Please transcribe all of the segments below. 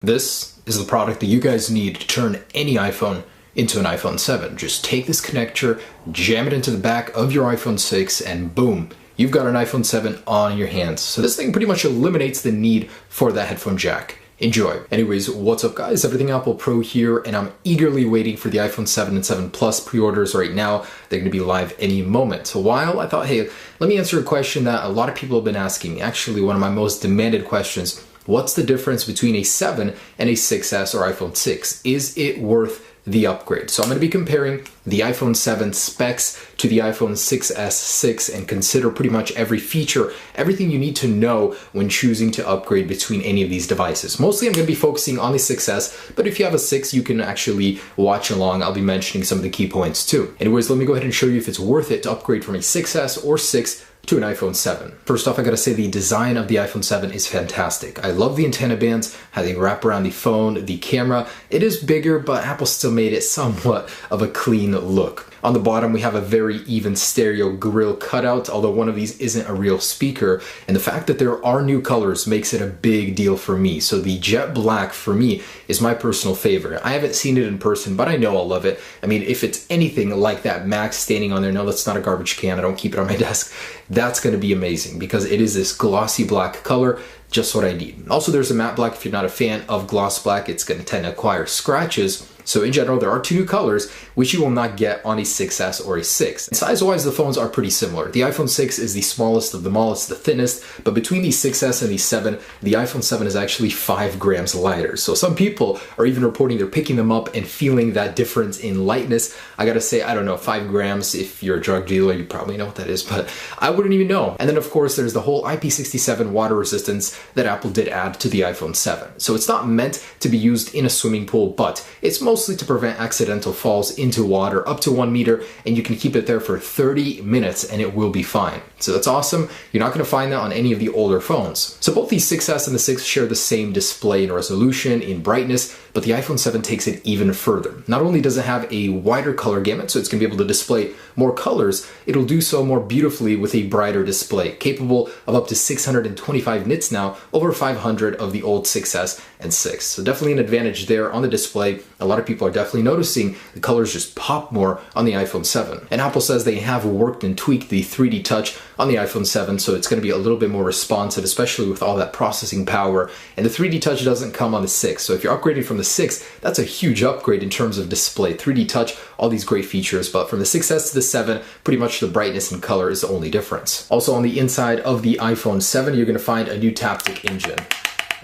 This is the product that you guys need to turn any iPhone into an iPhone 7. Just take this connector, jam it into the back of your iPhone 6, and boom, you've got an iPhone 7 on your hands. So this thing pretty much eliminates the need for that headphone jack. Enjoy. Anyways, what's up guys? Everything Apple Pro here, and I'm eagerly waiting for the iPhone 7 and 7 Plus pre-orders right now. They're going to be live any moment. So while I thought, hey, let me answer a question that a lot of people have been asking me. Actually, one of my most demanded questions. What's the difference between a 7 and a 6S or iPhone 6? Is it worth the upgrade? So I'm going to be comparing the iPhone 7 specs to the iPhone 6S 6 and consider pretty much every feature, everything you need to know when choosing to upgrade between any of these devices. Mostly I'm going to be focusing on the 6S, but if you have a 6, you can actually watch along. I'll be mentioning some of the key points too. Anyways, let me go ahead and show you if it's worth it to upgrade from a 6S or 6 to an iPhone 7. First off, I gotta say the design of the iPhone 7 is fantastic. I love the antenna bands, how they wrap around the phone, the camera. It is bigger, but Apple still made it somewhat of a clean look. On the bottom, we have a very even stereo grill cutout, although one of these isn't a real speaker. And the fact that there are new colors makes it a big deal for me. So the jet black, for me, is my personal favorite. I haven't seen it in person, but I know I'll love it. I mean, if it's anything like that Max standing on there, no, that's not a garbage can, I don't keep it on my desk, that's gonna be amazing because it is this glossy black color, just what I need. Also, there's a matte black. If you're not a fan of gloss black, it's gonna tend to acquire scratches. So in general, there are two new colors, which you will not get on a 6S or a 6. And size-wise, the phones are pretty similar. The iPhone 6 is the smallest of them all, it's the thinnest, but between the 6S and the 7, the iPhone 7 is actually 5 grams lighter. So some people are even reporting they're picking them up and feeling that difference in lightness. I gotta say, I don't know, 5 grams, if you're a drug dealer, you probably know what that is, but I wouldn't even know. And then of course, there's the whole IP67 water resistance that Apple did add to the iPhone 7. So it's not meant to be used in a swimming pool, but it's mostly to prevent accidental falls into water up to 1 meter, and you can keep it there for 30 minutes and it will be fine. So that's awesome. You're not going to find that on any of the older phones. So both the 6S and the 6 share the same display in resolution, in brightness, but the iPhone 7 takes it even further. Not only does it have a wider color gamut, so it's going to be able to display more colors, it'll do so more beautifully with a brighter display, capable of up to 625 nits now, over 500 of the old 6S and 6. So definitely an advantage there on the display. A lot of people are definitely noticing the colors just pop more on the iPhone 7. And Apple says they have worked and tweaked the 3D touch on the iPhone 7, so it's going to be a little bit more responsive, especially with all that processing power. And the 3D touch doesn't come on the 6. So if you're upgrading from the 6, that's a huge upgrade in terms of display. 3D touch, all these great features, but from the 6S to the 7, pretty much the brightness and color is the only difference. Also on the inside of the iPhone 7, you're going to find a new Taptic engine.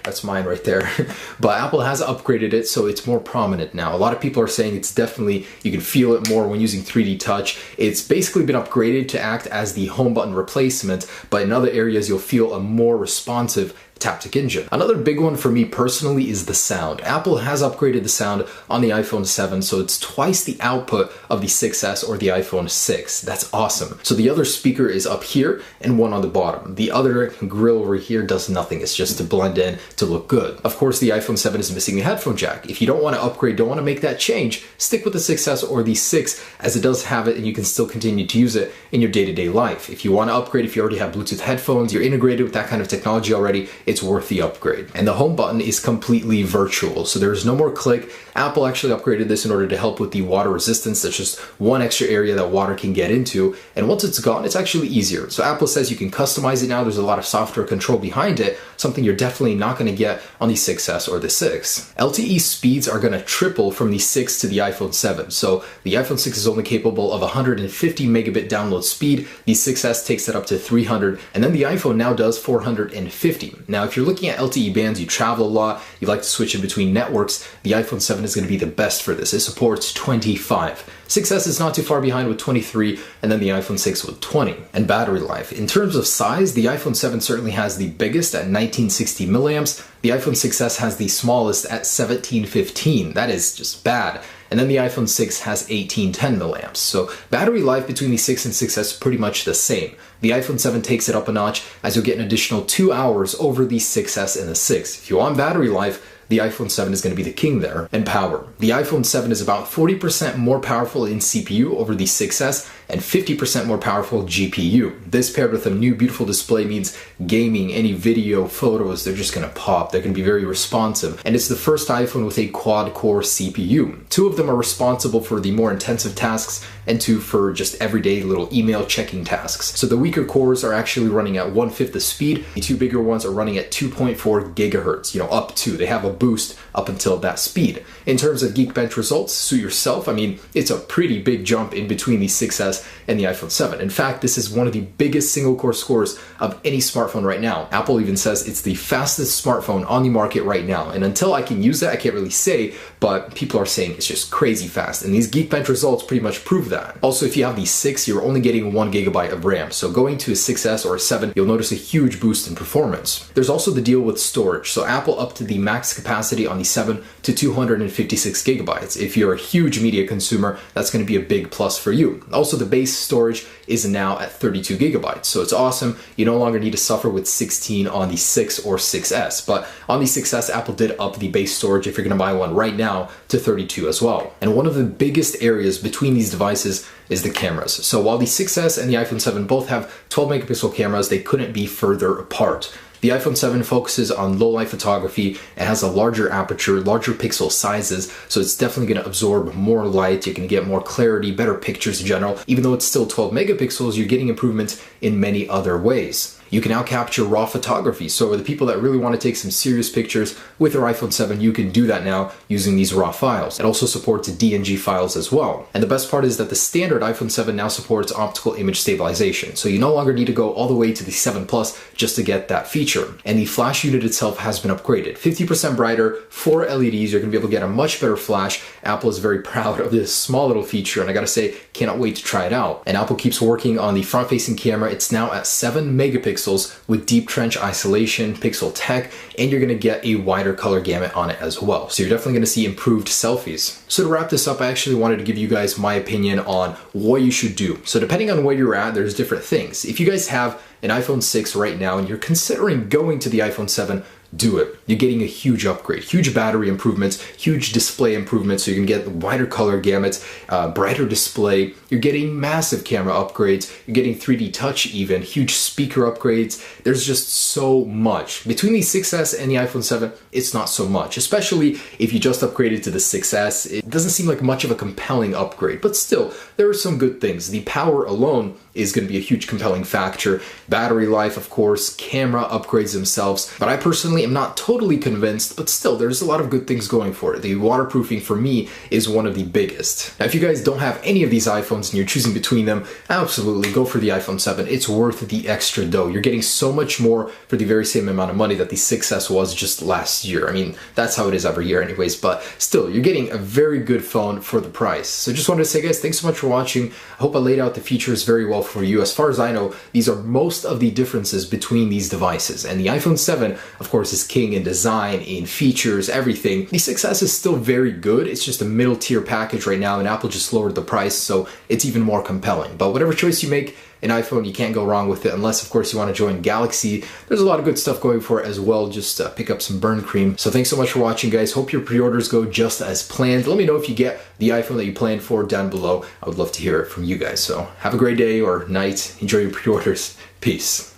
That's mine right there. But Apple has upgraded it, so it's more prominent now. A lot of people are saying it's definitely, you can feel it more when using 3D touch. It's basically been upgraded to act as the home button replacement, but in other areas you'll feel a more responsive Taptic engine. Another big one for me personally is the sound. Apple has upgraded the sound on the iPhone 7, so it's twice the output of the 6S or the iPhone 6. That's awesome. So the other speaker is up here and one on the bottom. The other grill over here does nothing. It's just to blend in, to look good. Of course, the iPhone 7 is missing the headphone jack. If you don't want to upgrade, don't want to make that change, stick with the 6S or the 6 as it does have it and you can still continue to use it in your day-to-day life. If you want to upgrade, if you already have Bluetooth headphones, you're integrated with that kind of technology already, it's worth the upgrade. And the home button is completely virtual, so there's no more click. Apple actually upgraded this in order to help with the water resistance. That's just one extra area that water can get into, and once it's gone, it's actually easier. So Apple says you can customize it now. There's a lot of software control behind it, something you're definitely not going to get on the 6S or the 6. LTE speeds are going to triple from the 6 to the iPhone 7. So the iPhone 6 is only capable of 150 megabit download speed. The 6S takes it up to 300, and then the iPhone now does 450. Now, if you're looking at LTE bands, you travel a lot, you like to switch in between networks, the iPhone 7 is going to be the best for this. It supports 25. 6S is not too far behind with 23, and then the iPhone 6 with 20. And battery life. In terms of size, the iPhone 7 certainly has the biggest at 1960 milliamps. The iPhone 6S has the smallest at 1715. That is just bad. And then the iPhone 6 has 1810 milliamps. So battery life between the 6 and 6S is pretty much the same. The iPhone 7 takes it up a notch as you'll get an additional 2 hours over the 6S and the 6. If you want battery life, the iPhone 7 is going to be the king there. And power. The iPhone 7 is about 40% more powerful in CPU over the 6S and 50% more powerful GPU. This paired with a new beautiful display means gaming, any video, photos, they're just gonna pop. They're gonna be very responsive. And it's the first iPhone with a quad-core CPU. Two of them are responsible for the more intensive tasks and two for just everyday little email checking tasks. So the weaker cores are actually running at 1/5 the speed. The two bigger ones are running at 2.4 gigahertz, up to. They have a boost up until that speed. In terms of Geekbench results, suit yourself. I mean, it's a pretty big jump in between the 6S and the iPhone 7. In fact, this is one of the biggest single core scores of any smartphone right now. Apple even says it's the fastest smartphone on the market right now. And until I can use that, I can't really say, but people are saying it's just crazy fast. And these Geekbench results pretty much prove that. Also, if you have the 6, you're only getting 1 gigabyte of RAM. So going to a 6S or a 7, you'll notice a huge boost in performance. There's also the deal with storage. So Apple upped the max capacity on the 7 to 256 gigabytes. If you're a huge media consumer, that's going to be a big plus for you. Also, the base storage is now at 32 gigabytes. So it's awesome. You no longer need to suffer with 16 on the 6 or 6S. But on the 6S, Apple did up the base storage, if you're going to buy one right now, to 32 as well. And one of the biggest areas between these devices is the cameras. So while the 6S and the iPhone 7 both have 12 megapixel cameras, they couldn't be further apart. The iPhone 7 focuses on low light photography and has a larger aperture, larger pixel sizes, so it's definitely going to absorb more light. You're going to get more clarity, better pictures in general. Even though it's still 12 megapixels, you're getting improvements in many other ways. You can now capture raw photography. So the people that really want to take some serious pictures with their iPhone 7, you can do that now using these raw files. It also supports DNG files as well. And the best part is that the standard iPhone 7 now supports optical image stabilization. So you no longer need to go all the way to the 7 Plus just to get that feature. And the flash unit itself has been upgraded. 50% brighter, 4 LEDs, you're going to be able to get a much better flash. Apple is very proud of this small little feature, and I gotta say, cannot wait to try it out. And Apple keeps working on the front-facing camera. It's now at 7 megapixels with deep trench isolation, pixel tech, and you're gonna get a wider color gamut on it as well. So you're definitely gonna see improved selfies. So to wrap this up, I actually wanted to give you guys my opinion on what you should do. So depending on where you're at, there's different things. If you guys have an iPhone 6 right now and you're considering going to the iPhone 7, do it. You're getting a huge upgrade, huge battery improvements, huge display improvements, so you can get wider color gamuts, brighter display. You're getting massive camera upgrades. You're getting 3D touch even, huge speaker upgrades. There's just so much. Between the 6S and the iPhone 7, it's not so much, especially if you just upgraded to the 6S. It doesn't seem like much of a compelling upgrade, but still, there are some good things. The power alone is going to be a huge compelling factor. Battery life, of course, camera upgrades themselves, but I personally am not totally convinced, but still, there's a lot of good things going for it. The waterproofing for me is one of the biggest. Now, if you guys don't have any of these iPhones and you're choosing between them, absolutely go for the iPhone 7. It's worth the extra dough. You're getting so much more for the very same amount of money that the 6S was just last year. I mean, that's how it is every year anyways, but still, you're getting a very good phone for the price. So just wanted to say, guys, thanks so much for watching. I hope I laid out the features very well for you. As far as I know, these are most of the differences between these devices. And the iPhone 7, of course, is king in design, in features, everything. The 6S is still very good. It's just a middle tier package right now, and Apple just lowered the price, so it's even more compelling. But whatever choice you make, an iPhone, you can't go wrong with it, unless of course you want to join Galaxy. There's a lot of good stuff going for it as well. Just pick up some burn cream. So thanks so much for watching, guys. Hope your pre-orders go just as planned. Let me know if you get the iPhone that you planned for down below. I would love to hear it from you guys. So have a great day or night. Enjoy your pre-orders. Peace.